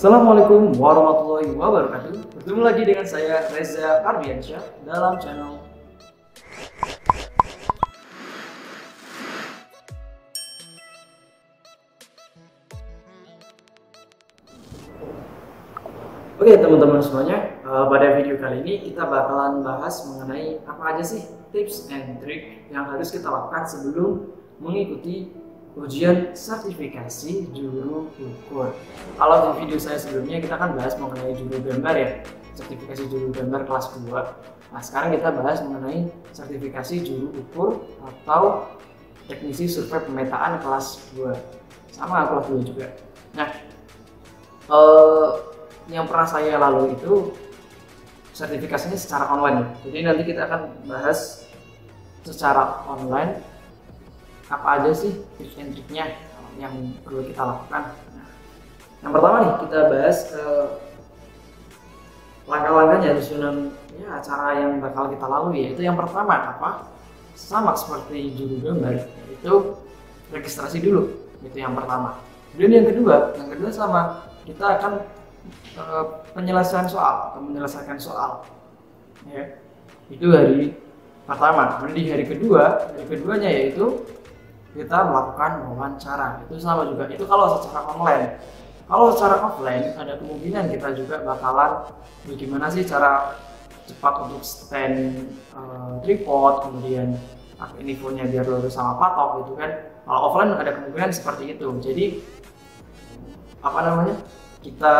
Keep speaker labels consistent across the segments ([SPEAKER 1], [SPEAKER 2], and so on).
[SPEAKER 1] Assalamualaikum warahmatullahi wabarakatuh. Bertemu lagi dengan saya Reza Ardiansyah dalam channel Oke teman-teman semuanya, pada video kali ini kita bakalan bahas mengenai apa aja sih tips and trick yang harus kita lakukan sebelum mengikuti ujian sertifikasi juru ukur. Kalau di video saya sebelumnya kita kan bahas mengenai juru gambar ya, sertifikasi juru gambar kelas 2. Nah sekarang kita bahas mengenai sertifikasi juru ukur atau teknisi survei pemetaan kelas 2, sama kelas 2 juga. Nah yang pernah saya lalui itu sertifikasinya secara online. Jadi nanti kita akan bahas secara online apa aja sih tips and triknya yang perlu kita lakukan. Nah, yang pertama nih kita bahas langkah-langkahnya susunan ya cara yang bakal kita lalui, yaitu yang pertama apa? Sama seperti juru gambar, yaitu registrasi dulu, itu yang pertama. Kemudian yang kedua sama, kita akan menyelesaikan soal ya, itu hari pertama. Kemudian di hari keduanya yaitu kita melakukan wawancara, itu sama juga, itu kalau secara online. Kalau secara offline ada kemungkinan kita juga bakalan bagaimana sih cara cepat untuk stand tripod, kemudian pakai infonya biar lurus sama patok gitu kan. Kalau offline ada kemungkinan seperti itu. Jadi kita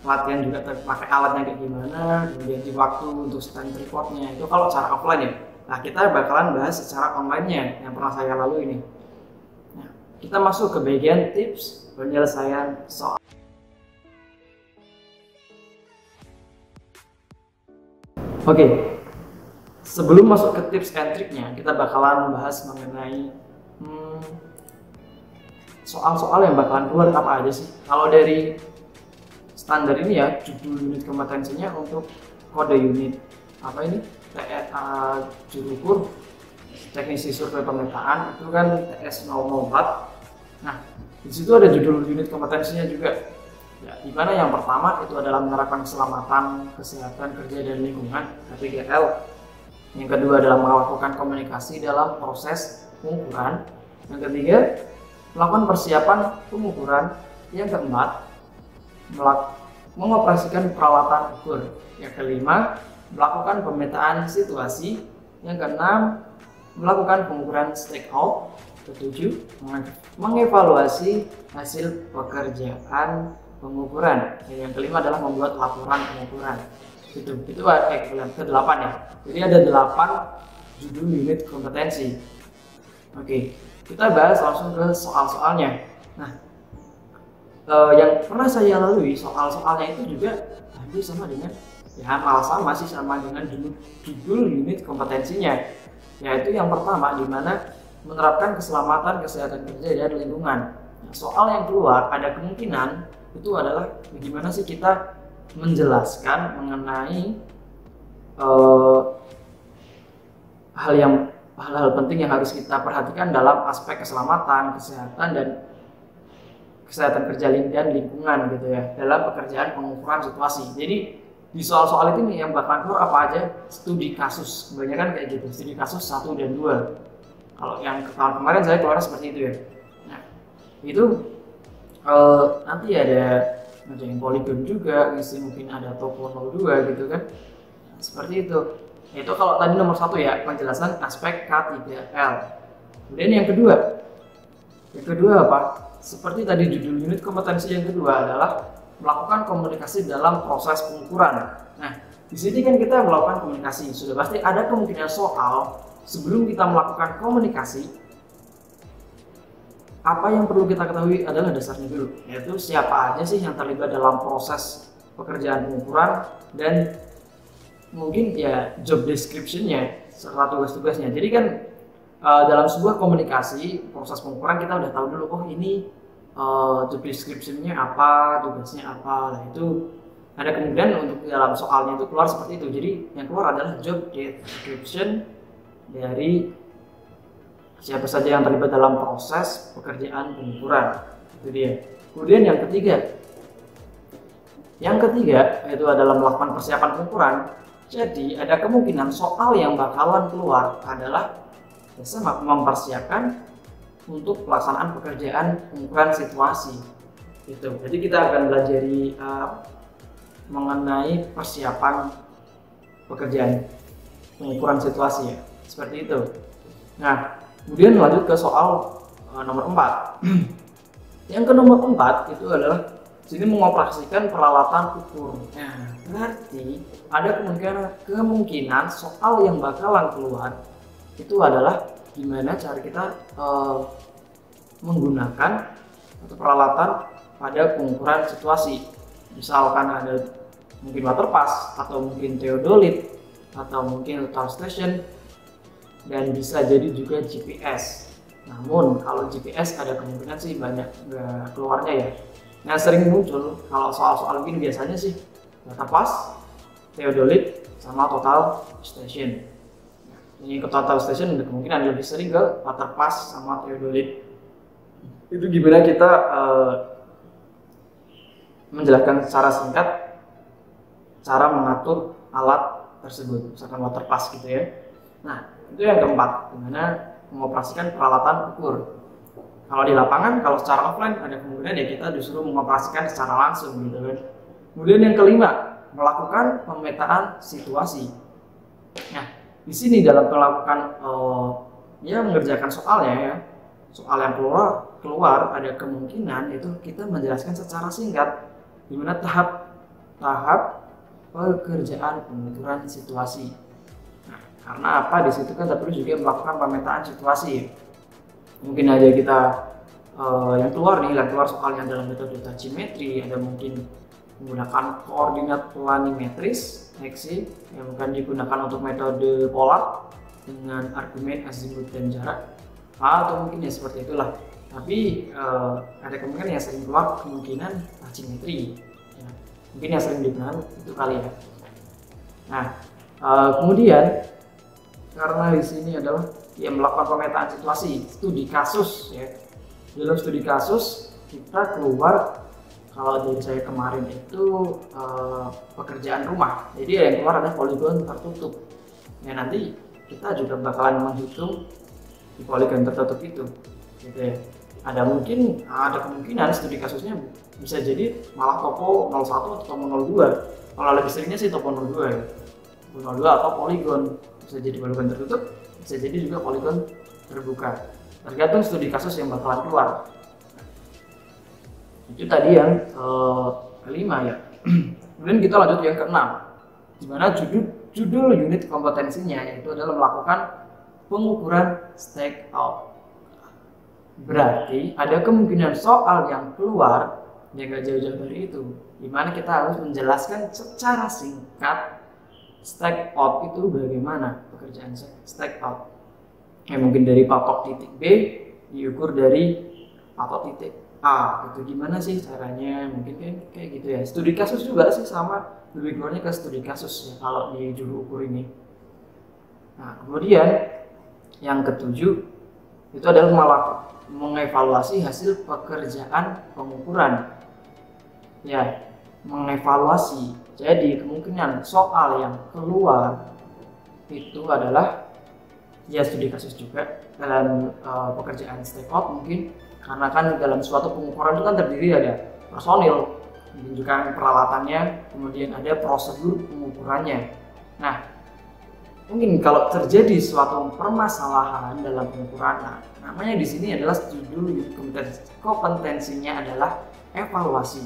[SPEAKER 1] latihan juga pakai alatnya kayak gimana, kemudian di waktu untuk stand tripodnya itu kalau cara offline ya. Nah kita bakalan bahas secara online-nya yang pernah saya lalui ini. Nah, kita masuk ke bagian tips penyelesaian soal. Oke, sebelum masuk ke tips and triknya, kita bakalan bahas mengenai soal-soal yang bakalan keluar apa aja sih. Kalau dari standar ini ya, judul unit kompetensinya untuk kode unit apa ini juru ukur teknisi survei pemetaan itu kan TS 004. Nah di situ ada judul unit kompetensinya juga ya, di mana yang pertama itu adalah menerapkan keselamatan, kesehatan kerja dan lingkungan (K3L). Yang kedua adalah melakukan komunikasi dalam proses pengukuran. Yang ketiga melakukan persiapan pengukuran. Yang keempat mengoperasikan peralatan ukur. Yang kelima melakukan pemetaan situasi. Yang keenam melakukan pengukuran stakeout. Ketujuh mengevaluasi hasil pekerjaan pengukuran. Yang kelima adalah membuat laporan pengukuran. Itu ke-8 ya. Jadi ada 8 judul unit kompetensi. Oke, kita bahas langsung ke soal-soalnya. Nah, yang pernah saya lalui soal-soalnya itu juga hampir sama dengan sama dengan judul unit kompetensinya, yaitu yang pertama di mana menerapkan keselamatan, kesehatan kerja dan lingkungan. Nah, soal yang keluar ada kemungkinan itu adalah bagaimana sih kita menjelaskan mengenai hal-hal penting yang harus kita perhatikan dalam aspek keselamatan, kesehatan kerja dan lingkungan gitu ya, dalam pekerjaan pengukuran situasi. Jadi di soal-soal itu nih yang bakal keluar apa aja studi kasus, kebanyakan kayak gitu, studi kasus 1 dan 2. Kalau yang tahun kemarin saya keluar seperti itu ya. Nah itu nanti ada yang poligon juga, mungkin ada topo 02 gitu kan. Nah, seperti itu. Itu kalau tadi nomor 1 ya, penjelasan aspek K3L. Kemudian yang kedua apa? Seperti tadi judul unit kompetensi yang kedua adalah melakukan komunikasi dalam proses pengukuran. Nah, di sini kan kita melakukan komunikasi, sudah pasti ada kemungkinan soal sebelum kita melakukan komunikasi. Apa yang perlu kita ketahui adalah dasarnya dulu, yaitu siapa aja sih yang terlibat dalam proses pekerjaan pengukuran dan mungkin ya job description-nya serta tugas-tugasnya. Jadi kan dalam sebuah komunikasi proses pengukuran kita udah tahu dulu, oh ini job description-nya apa, tugasnya apa. Nah itu ada kemungkinan untuk dalam soalnya itu keluar seperti itu. Jadi yang keluar adalah job description dari siapa saja yang terlibat dalam proses pekerjaan pengukuran. Itu dia. Kemudian yang ketiga Yang ketiga yaitu adalah melakukan persiapan pengukuran. Jadi ada kemungkinan soal yang bakalan keluar adalah mempersiapkan untuk pelaksanaan pekerjaan pengukuran situasi. Itu. Jadi kita akan belajar mengenai persiapan pekerjaan pengukuran situasi ya, seperti itu. Nah, kemudian lanjut ke soal nomor 4. Yang ke nomor 4 itu adalah sini mengoperasikan peralatan ukur. Nah, berarti ada kemungkinan soal yang bakalan keluar itu adalah gimana cara kita menggunakan atau peralatan pada pengukuran situasi. Misalkan ada mungkin water pass atau mungkin theodolit atau mungkin total station, dan bisa jadi juga GPS. Namun kalau GPS ada kemungkinan sih banyak nggak keluarnya ya. Yang sering muncul kalau soal-soal gini biasanya sih water pass, theodolit, sama total station. Ini ke total station ada kemungkinan lebih sering ke water pass sama theodolit. Itu gimana kita menjelaskan secara singkat cara mengatur alat tersebut, misalkan water pass gitu ya. Nah, itu yang keempat, dimana mengoperasikan peralatan ukur. Kalau di lapangan, kalau secara offline ada kemungkinan ya kita disuruh mengoperasikan secara langsung gitu kan. Kemudian yang kelima, melakukan pemetaan situasi. Nah, di sini dalam melakukan mengerjakan soalnya ya, soal yang keluar ada kemungkinan itu kita menjelaskan secara singkat di mana tahap pekerjaan pengukuran situasi. Nah, karena apa? Di situ kan kita perlu juga melakukan pemetaan situasi. Mungkin aja kita yang keluar soalnya dalam metode tachymetry, ada mungkin menggunakan koordinat planimetris XY yang bukan digunakan untuk metode polar dengan argumen azimut dan jarak, atau mungkin ya seperti itulah. Tapi ada kemungkinan yang sering keluar kemungkinan tachymetry ya. Mungkin yang sering digunakan itu kali ya. Nah, kemudian karena di sini adalah yang melakukan pemetaan situasi, studi kasus ya. Dalam studi kasus kita keluar, kalau dari saya kemarin itu pekerjaan rumah. Jadi yang keluar ada poligon tertutup. Ya nanti kita juga bakalan menghitung di poligon tertutup itu. Gitu ya. Ada kemungkinan studi kasusnya bisa jadi malah topo 01 atau topo 02. Kalau lebih seringnya sih topo 02 ya. Topo 02 atau poligon. Bisa jadi poligon tertutup, bisa jadi juga poligon terbuka. Tergantung studi kasus yang bakalan keluar. Itu tadi yang kelima ya. Kemudian kita lanjut yang keenam, di mana judul unit kompetensinya yaitu adalah melakukan pengukuran stake out. Berarti ada kemungkinan soal yang keluar yang gak jauh-jauh dari itu, di mana kita harus menjelaskan secara singkat stake out itu bagaimana pekerjaan stake out. Mungkin dari patok titik B diukur dari patok titik A, itu gimana sih caranya, mungkin kayak gitu ya. Studi kasus juga sih sama, lebih keluarnya ke studi kasus ya kalau di juru ukur ini. Nah, kemudian yang ketujuh itu adalah mengevaluasi hasil pekerjaan pengukuran ya, mengevaluasi. Jadi kemungkinan soal yang keluar itu adalah ya studi kasus juga dalam pekerjaan stake out mungkin, karena kan dalam suatu pengukuran itu kan terdiri ada personil, menunjukkan peralatannya, kemudian ada prosedur pengukurannya. Nah, mungkin kalau terjadi suatu permasalahan dalam pengukuran, namanya di sini adalah judul kompetensinya adalah evaluasi.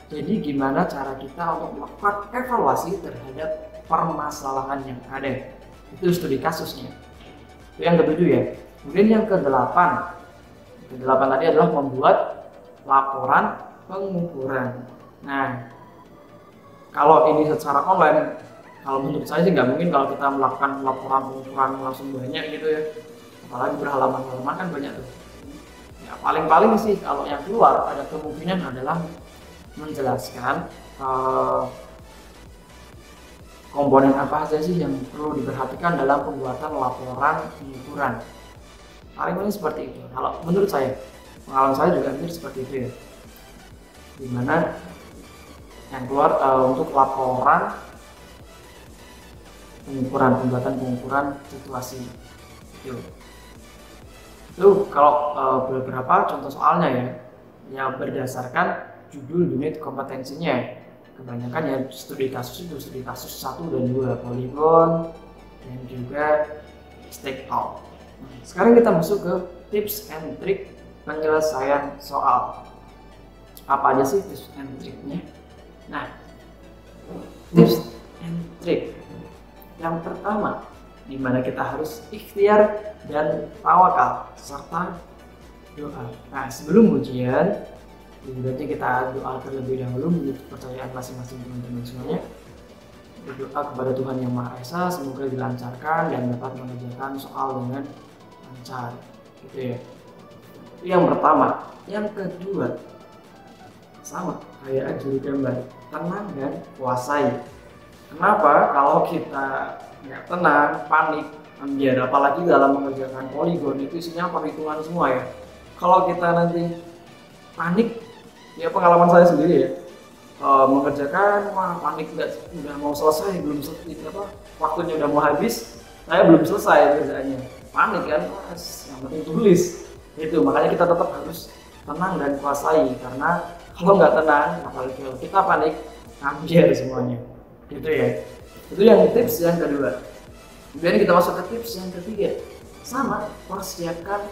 [SPEAKER 1] Jadi gimana cara kita untuk melakukan evaluasi terhadap permasalahan yang ada, itu studi kasusnya. Itu yang ketujuh ya. Kemudian yang kedelapan tadi adalah membuat laporan pengukuran. Nah, kalau ini secara online, kalau menurut saya sih nggak mungkin kalau kita melakukan laporan pengukuran langsung banyak gitu ya. Apalagi berhalaman-halaman kan banyak tuh. Ya, paling-paling sih kalau yang keluar ada kemungkinan adalah menjelaskan komponen apa saja sih yang perlu diperhatikan dalam pembuatan laporan pengukuran. Paling seperti itu. Kalau menurut saya, pengalaman saya juga hampir seperti itu ya. Dimana yang keluar untuk laporan pembuatan pengukuran situasi. Itu kalau beberapa contoh soalnya ya, yang berdasarkan judul unit kompetensinya. Kebanyakan ya studi kasus 1 dan 2, poligon dan juga stakeout. Sekarang kita masuk ke tips and trick penyelesaian soal. Apa aja sih tips and tricknya? Nah, tips and trick yang pertama, di mana kita harus ikhtiar dan tawakal serta doa. Nah, sebelum ujian, berarti kita doa terlebih dahulu menurut kepercayaan masing-masing teman-teman semuanya. Berdoa kepada Tuhan Yang Maha Esa, semoga dilancarkan dan dapat mengerjakan soal dengan lancar, gitu ya. Itu yang pertama. Yang kedua, sama kayak juru gambar, tenang dan kuasai. Kenapa? Kalau kita nggak tenang, panik, biar apalagi dalam mengerjakan poligon itu isinya perhitungan semua ya. Kalau kita nanti panik, ya pengalaman saya sendiri ya, mengerjakan, wah panik udah mau selesai, belum waktunya udah mau habis, saya belum selesai kerjaannya, panik kan, yang penting tulis. Itu makanya kita tetap harus tenang dan kuasai, karena kalau nggak tenang, apalagi kalau kita panik, ambiar semuanya. Gitu ya. Itu yang tips yang kedua. Kemudian kita masuk ke tips yang ketiga. Sama, persiapkan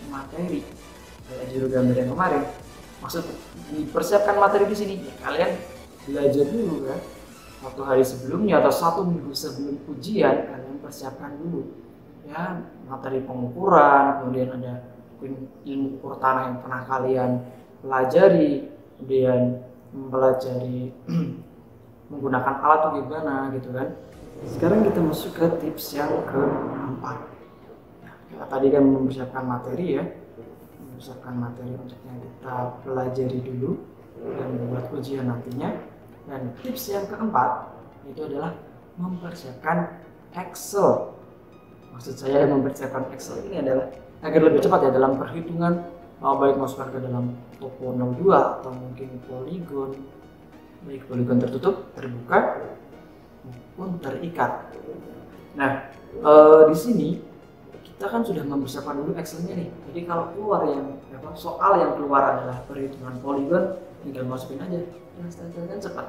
[SPEAKER 1] materi. Kayak juru gambar yang kemarin. Maksud dipersiapkan materi di sini, ya kalian belajar dulu kan. Waktu hari sebelumnya atau 1 minggu sebelum ujian, kalian persiapkan dulu. Ya, materi pengukuran, kemudian ada ilmu ukur tanah yang pernah kalian pelajari, kemudian mempelajari menggunakan alat itu gimana gitu kan. Sekarang kita masuk ke tips yang keempat. Ya, tadi kan mempersiapkan materi ya, mempersiapkan materi untuk yang kita pelajari dulu dan membuat ujian nantinya. Dan tips yang keempat itu adalah mempersiapkan Excel. Maksud saya mempersiapkan Excel ini adalah agar lebih cepat ya dalam perhitungan, baik masukkan ke dalam Topo 02 atau mungkin poligon, baik poligon tertutup, terbuka, maupun terikat. Nah, di sini kita kan sudah mempersiapkan dulu Excel-nya nih. Jadi kalau keluar soal yang keluar adalah perhitungan poligon, tinggal masukin aja, kan cepat.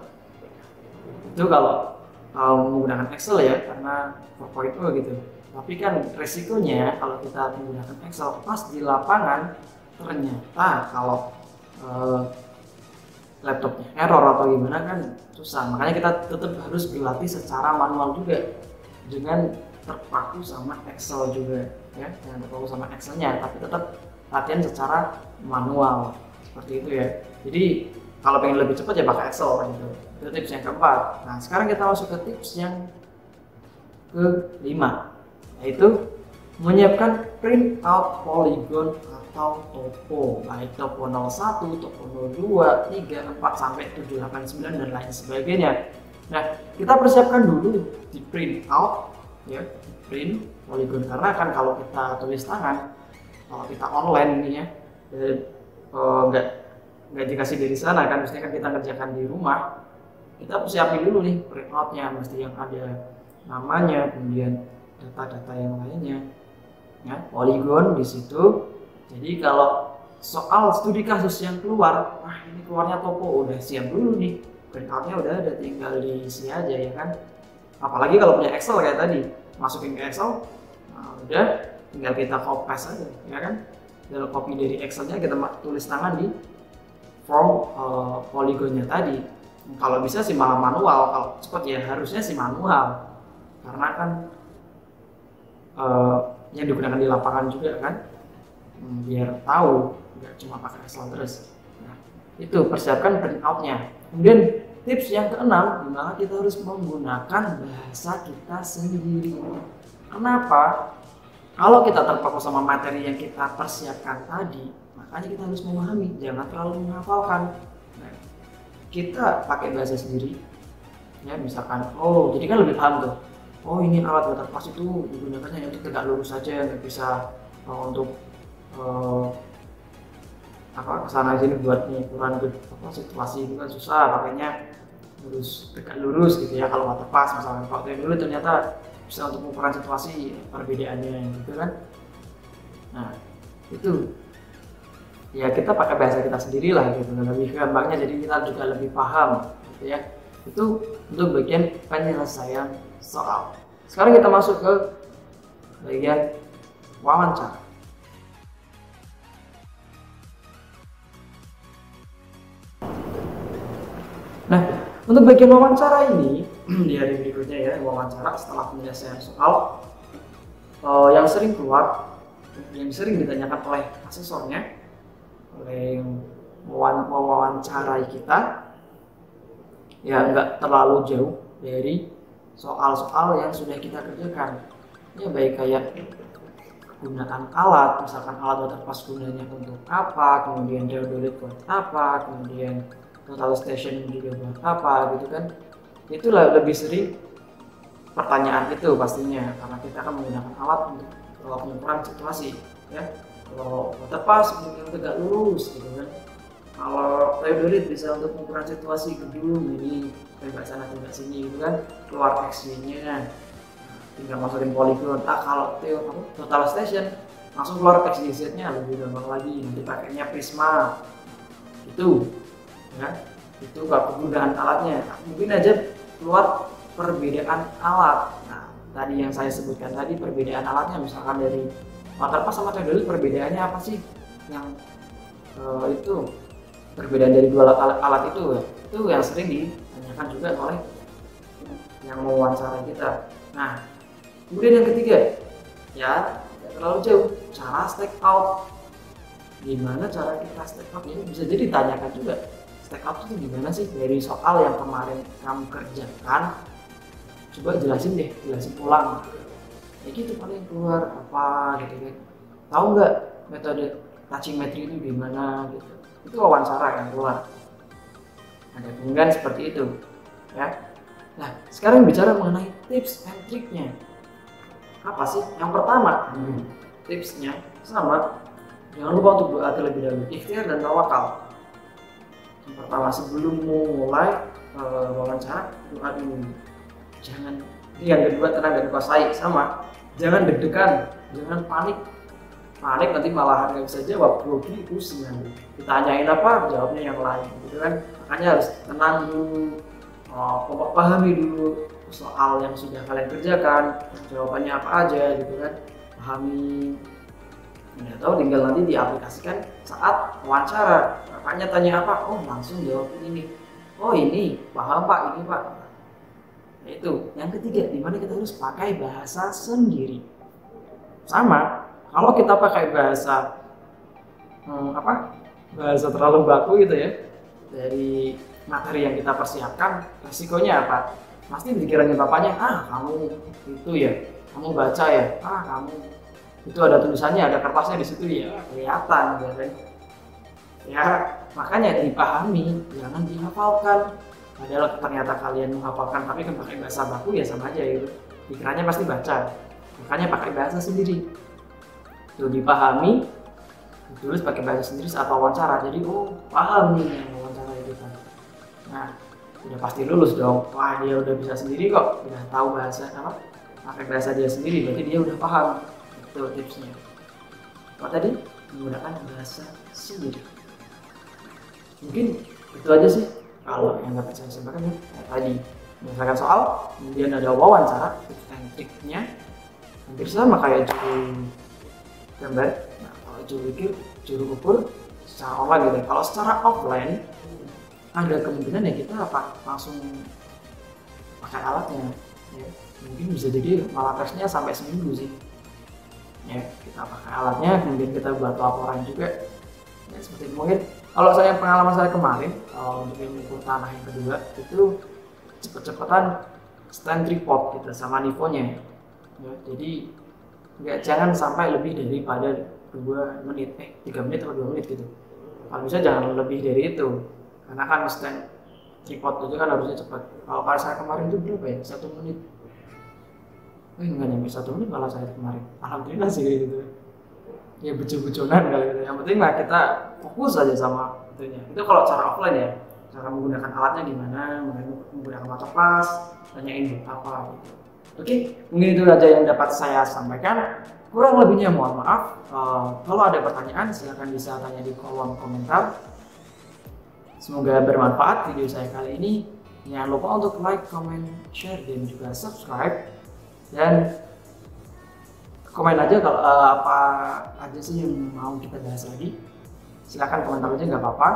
[SPEAKER 1] Itu kalau menggunakan Excel ya, karena 4.0 gitu. Tapi kan resikonya kalau kita menggunakan Excel pas di lapangan, ternyata kalau laptopnya error atau gimana kan susah. Makanya kita tetap harus berlatih secara manual juga, dengan terpaku sama Excel juga ya, jangan terpaku sama Excelnya, tapi tetap latihan secara manual seperti itu ya. Jadi kalau pengen lebih cepat ya pakai Excel gitu. Itu tips yang keempat. Nah sekarang kita masuk ke tips yang kelima, yaitu menyiapkan print out poligon atau topo, baik topo 01, topo 02, 3, 4, sampai 7, 8, 9 dan lain sebagainya. Nah, kita persiapkan dulu di print out ya, print poligon, karena kan kalau kita tulis tangan, kalau kita online ini ya, nggak dikasih dari sana kan, mestinya kan kita kerjakan di rumah. Kita persiapin dulu nih print outnya, mesti yang ada namanya, kemudian data-data yang lainnya ya, poligon di situ. Jadi kalau soal studi kasus yang keluar, wah ini keluarnya topo, udah siap dulu nih, printoutnya udah ada, tinggal diisi aja ya kan. Apalagi kalau punya Excel kayak tadi, masukin ke Excel, nah udah tinggal kita copy paste aja ya kan. Tinggal copy dari Excelnya kita tulis tangan di form poligonnya tadi. Kalau bisa sih malah manual, kalau cepat ya harusnya sih manual, karena kan yang digunakan di lapangan juga kan, biar tahu, nggak cuma pakai Excel terus. Nah, itu persiapkan printoutnya. Kemudian tips yang keenam, dimana kita harus menggunakan bahasa kita sendiri. Kenapa? Kalau kita terpaku sama materi yang kita persiapkan tadi, makanya kita harus memahami, jangan terlalu menghafalkan. Nah, kita pakai bahasa sendiri ya, misalkan jadi kan lebih paham tuh, ini alat waterpass itu digunakannya untuk tegak lurus saja, nggak bisa untuk kesana sini buat pengukuran situasi itu kan susah, pakainya lurus tegak lurus gitu ya kalau waterpass misalkan. Kalau dulu ternyata bisa untuk mengukuran situasi perbedaannya gitu kan. Nah itu ya kita pakai bahasa kita sendiri lah gitu, lebih gampangnya, jadi kita juga lebih paham gitu ya. Itu untuk bagian penyelesaian soal. Sekarang kita masuk ke bagian wawancara. Nah, untuk bagian wawancara ini di hari berikutnya ya, wawancara setelah penyelesaian soal yang sering keluar, yang sering ditanyakan oleh asesornya, oleh yang mewawancarai kita, ya nggak terlalu jauh dari soal-soal yang sudah kita kerjakan. Ya baik kayak penggunaan alat, misalkan alat waterpass gunanya untuk apa, kemudian geodelit buat apa, kemudian total station juga buat apa gitu kan. Itulah lebih sering pertanyaan itu pastinya, karena kita akan menggunakan alat untuk pengukuran situasi ya. Kalau waterpass untuk tegak lurus gitu kan, kalau geodelit bisa untuk pengukuran situasi gedung ini tembak sana tembak sini gitu kan, keluar XY-nya tinggal masukin poligon. Kalau total station langsung keluar XYZ-nya, lebih gampang lagi, nanti pakainya prisma itu ya. Itu kalau penggunaan alatnya mungkin aja keluar perbedaan alat. Nah tadi yang saya sebutkan tadi, perbedaan alatnya misalkan dari waterpass sama geodelit, perbedaannya apa sih, yang itu perbedaan dari dua alat itu yang sering ditanyakan juga oleh yang mau wawancara kita. Nah kemudian yang ketiga ya tidak terlalu jauh, cara stack out. Gimana cara kita stack out, ini bisa jadi ditanyakan juga. Stack out itu gimana sih dari soal yang kemarin kamu kerjakan, coba jelasin ulang ya gitu, paling keluar apa gitu kan. Tahu nggak metode tachymetry itu gimana gitu, itu wawancara yang keluar. Ada kemungkinan seperti itu ya. Nah sekarang bicara mengenai tips and triknya apa sih. Yang pertama tipsnya sama, jangan lupa untuk doa terlebih dahulu, ikhtiar dan tawakal. Yang pertama, sebelum mulai wawancara, doa dulu. Jangan. Yang kedua, tenang dan kuasai, sama. Jangan deg-degan, jangan panik. Panik nanti malahan nggak bisa jawab, grogi, pusing nanti. Ditanyain apa, jawabnya yang lain, gitu kan. Makanya harus tenang dulu, pahami dulu soal yang sudah kalian kerjakan, jawabannya apa aja, gitu kan. Pahami. Nggak tahu, tinggal nanti diaplikasikan saat wawancara. Kakaknya tanya apa, oh langsung jawab ini. Oh ini paham pak, ini pak. Nah, itu yang ketiga, dimana kita harus pakai bahasa sendiri. Sama, kalau kita pakai bahasa bahasa terlalu baku gitu ya, dari materi yang kita persiapkan, resikonya apa? Pasti pikirannya bapaknya, kamu itu ya, kamu baca ya, kamu itu ada tulisannya, ada kertasnya di situ ya, kelihatan ya kan. Ya makanya dipahami, jangan dihafalkan. Padahal ternyata kalian menghafalkan tapi kan pakai bahasa baku ya sama aja gitu. Pikirannya pasti baca, makanya pakai bahasa sendiri. Itu dipahami, ditulis pakai bahasa sendiri saat wawancara. Jadi paham nih yang wawancara itu kan. Nah udah pasti lulus dong. Wah dia udah bisa sendiri kok, udah tahu bahasa apa, pakai bahasa dia sendiri, berarti dia udah paham. Itu tipsnya. Apa tadi? Menggunakan bahasa sendiri. Mungkin itu aja sih kalau yang dapat saya sampaikan ya. Tadi menyelesaikan soal, kemudian ada wawancara, tips and triknya hampir sama kayak juru gambar. Nah kalau juru ukur secara online gitu. Kalau secara offline ada kemungkinan ya kita langsung pakai alatnya ya. Mungkin bisa jadi malah tesnya sampai seminggu sih ya, kita pakai alatnya, kemudian kita buat laporan juga ya, seperti itu. Mungkin kalau pengalaman saya kemarin untuk yang ukur tanah yang kedua itu cepet-cepetan stand tripod gitu sama nivonya ya. Jadi jangan sampai lebih daripada 2 menit 3 menit atau 2 menit gitu. Kalau bisa jangan lebih dari itu, karena kan stand tripod itu kan harusnya cepat. Kalau saya kemarin itu berapa ya, 1 menit enggak nyampe 1 menit malah saya kemarin. Alhamdulillah sih gitu. Ya bejo-bejonan kali gitu. Yang penting lah kita fokus aja sama itunya. Itu kalau cara offline ya. cara menggunakan alatnya gimana, menggunakan waterpass, tanyain buat apa gitu. Oke, mungkin itu aja yang dapat saya sampaikan. Kurang lebihnya mohon maaf. Kalau ada pertanyaan silahkan bisa tanya di kolom komentar. Semoga bermanfaat video saya kali ini. Jangan lupa untuk like, comment, share, dan juga subscribe. Dan komen aja kalau apa aja sih yang mau kita bahas lagi. Silahkan komentar aja, nggak apa-apa.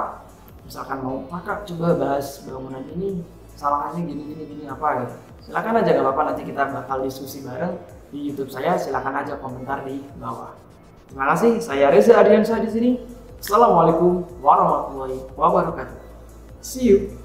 [SPEAKER 1] Misalkan mau kakak coba bahas bangunan ini, salahnya gini apa gitu. Silahkan aja, nggak apa-apa, nanti kita bakal diskusi bareng di YouTube saya. Silahkan aja komentar di bawah. Terima kasih, saya Reza Ardiansyah di sini. Assalamualaikum warahmatullahi wabarakatuh. See you.